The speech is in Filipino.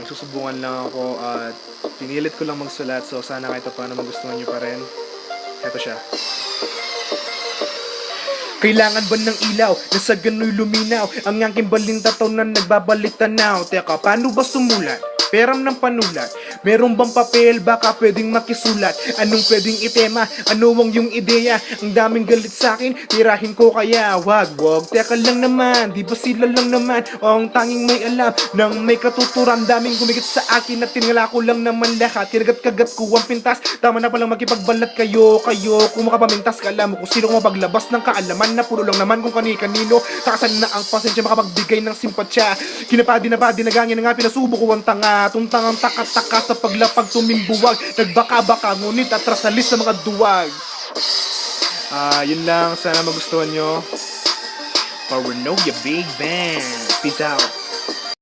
Nagsusubungan lang ako at pinilit ko lang magsulat. So sana kahit paano magustuhan nyo pa rin. Heto siya. Kailangan ba ng ilaw na sa gano'y luminaw? Ang aking balintataw na nagbabalik tanaw. Teka, paano ba sumulat? Peram ng panulat. Meron bang papel? Baka pwedeng makisulat. Anong pwedeng itema? Ano ang yung ideya? Ang daming galit sa'kin, tirahin ko kaya. Wag, teka lang naman. Di ba sila lang naman? O ang tanging may alam nang may katuturan. Daming gumigit sa akin at tinala ko lang naman lahat. Kinagat-kagat ko ang pintas. Tama na palang makipagbalat kayo. Kung makapamintas ka alam mo kung sino mapaglabas ng kaalaman na puro lang naman kung kani-kanino. Takasan na ang pasensya makapagbigay ng simpatsya. Kinapadi na nagangin na nga pinasubo ko ang tanga. Tuntang ang taka-taka sa paglapag tumimbuwag. Nagbaka-baka ngunit atrasalis sa mga duwag. Yun lang, sana magustuhan nyo. Paranoia Big Bang. Peace out.